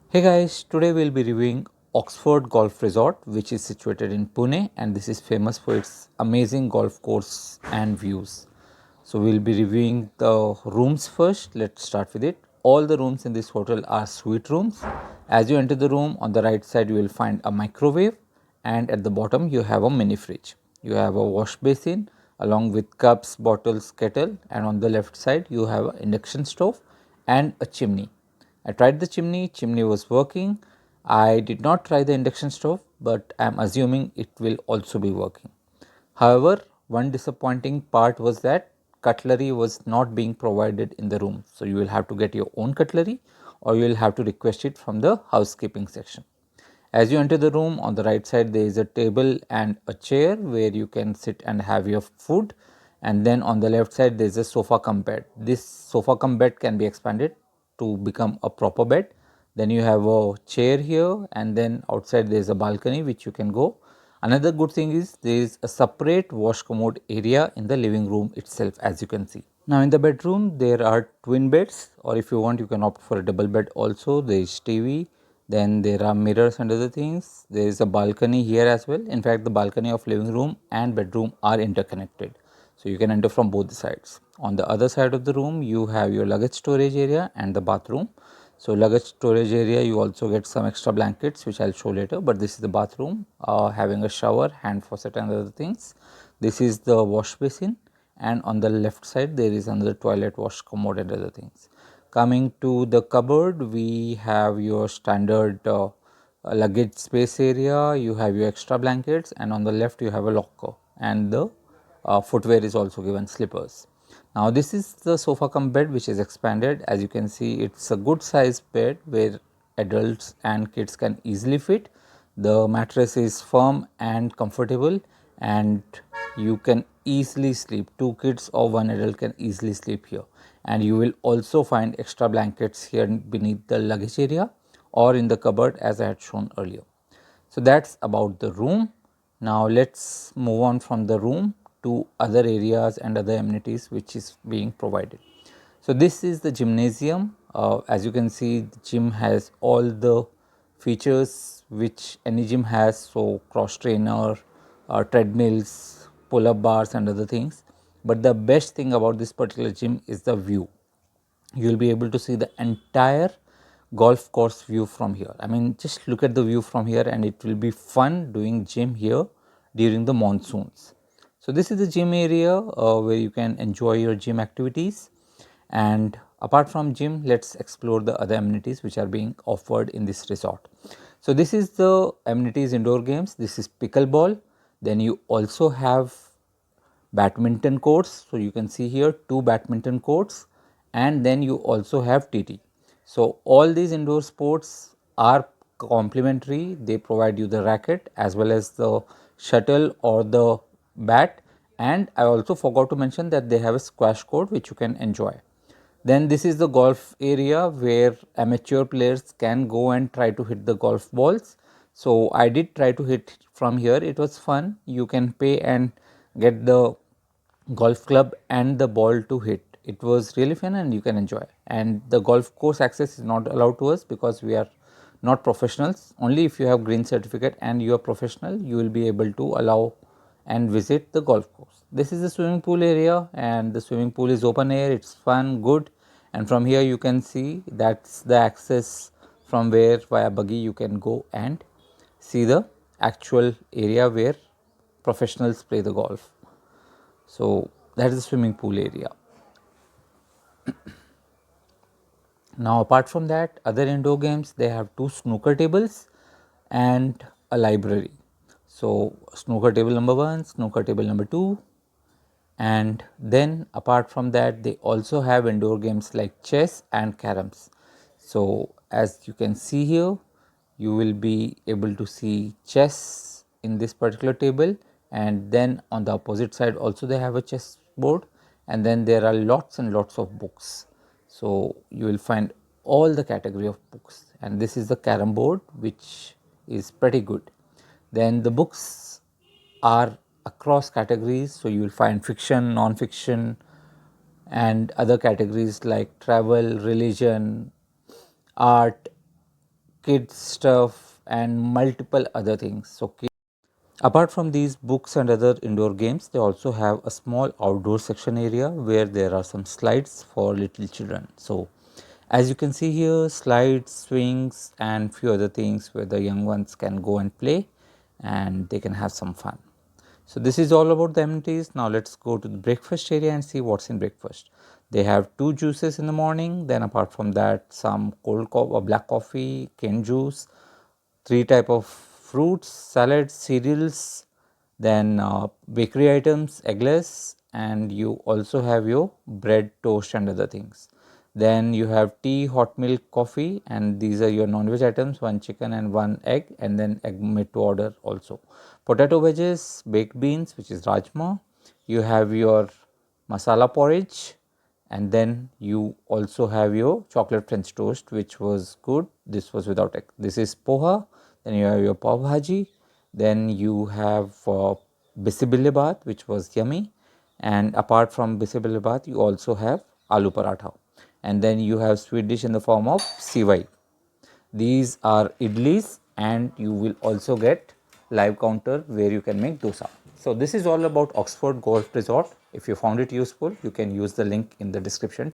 Hey guys, today we'll be reviewing Oxford Golf Resort, which is situated in Pune, and this is famous for its amazing golf course and views. So we'll be reviewing the rooms first. Let's start with it. All the rooms in this hotel are suite rooms. As you enter the room, on the right side you will find a microwave, and at the bottom you have a mini fridge. You have a wash basin along with cups, bottles, kettle, and on the left side you have an induction stove and a chimney. I tried the chimney was working. I did not try the induction stove, but I am assuming it will also be working. However, one disappointing part was that cutlery was not being provided in the room. So you will have to get your own cutlery or you will have to request it from the housekeeping section. As you enter the room, on the right side there is a table and a chair where you can sit and have your food, and then on the left side there is a sofa cum bed. This sofa cum bed can be expanded to become a proper bed. Then you have a chair here, and then outside there is a balcony which you can go. Another good thing is there is a separate wash commode area in the living room itself, as you can see. Now in the bedroom there are twin beds, or if you want you can opt for a double bed also. There is TV, then there are mirrors and other things. There is a balcony here as well. In fact, the balcony of living room and bedroom are interconnected, so you can enter from both the sides. On the other side of the room you have your luggage storage area and the bathroom. So luggage storage area, you also get some extra blankets which I will show later, but this is the bathroom having a shower, hand faucet and other things. This is the wash basin, and on the left side there is another toilet, wash commode and other things. Coming to the cupboard, we have your standard luggage space area, you have your extra blankets, and on the left you have a locker, and the footwear is also given, slippers. Now this is the sofa cum bed which is expanded. As you can see, it's a good size bed where adults and kids can easily fit. The mattress is firm and comfortable, and you can easily sleep. Two kids or one adult can easily sleep here, and you will also find extra blankets here beneath the luggage area or in the cupboard as I had shown earlier. So that's about the room. Now let's move on from the room to other areas and other amenities which is being provided. So this is the gymnasium. As you can see, the gym has all the features which any gym has. So cross trainer, treadmills, pull up bars and other things. But the best thing about this particular gym is the view. You will be able to see the entire golf course view from here. I mean, just look at the view from here, and it will be fun doing gym here during the monsoons. So this is the gym area where you can enjoy your gym activities. And apart from gym, let's explore the other amenities which are being offered in this resort. So this is the amenities indoor games. This is pickleball. Then you also have badminton courts. So you can see here two badminton courts, and then you also have TT. So all these indoor sports are complementary. They provide you the racket as well as the shuttle or the bat, and I also forgot to mention that they have a squash court which you can enjoy. Then this is the golf area where amateur players can go and try to hit the golf balls. So I did try to hit from here. It was fun. You can pay and get the golf club and the ball to hit. It was really fun and you can enjoy. And the golf course access is not allowed to us because we are not professionals. Only if you have green certificate and you are professional, you will be able to allow and visit the golf course. This is the swimming pool area, and the swimming pool is open air. It's fun, good, and from here you can see that's the access from where via buggy you can go and see the actual area where professionals play the golf. So that is the swimming pool area. Now apart from that, other indoor games, they have two snooker tables and a library. So snooker table number 1, snooker table number 2, and then apart from that they also have indoor games like chess and caroms. So as you can see here, you will be able to see chess in this particular table, and then on the opposite side also they have a chess board, and then there are lots and lots of books. So you will find all the category of books, and this is the carom board which is pretty good. Then the books are across categories, so you will find fiction, non-fiction and other categories like travel, religion, art, kids stuff and multiple other things. Okay. Apart from these books and other indoor games, they also have a small outdoor section area where there are some slides for little children. So as you can see here, slides, swings and few other things where the young ones can go and play and they can have some fun. So this is all about the amenities. Now let's go to the breakfast area and see what's in breakfast. They have 2 juices in the morning, then apart from that some cold or black coffee, cane juice, 3 type of fruits, salads, cereals, then bakery items, eggless, and you also have your bread, toast and other things. Then you have tea, hot milk, coffee, and these are your non-veg items, 1 chicken and 1 egg, and then egg made to order also. Potato wedges, baked beans, which is rajma. You have your masala porridge, and then you also have your chocolate french toast, which was good. This was without egg. This is poha. Then you have your pav bhaji. Then you have bisibile bath, which was yummy. And apart from bisibile bath, you also have aloo paratha. And then you have sweet dish in the form of sivai. These are idlis, and you will also get live counter where you can make dosa. So this is all about Oxford Golf Resort. If you found it useful, you can use the link in the description.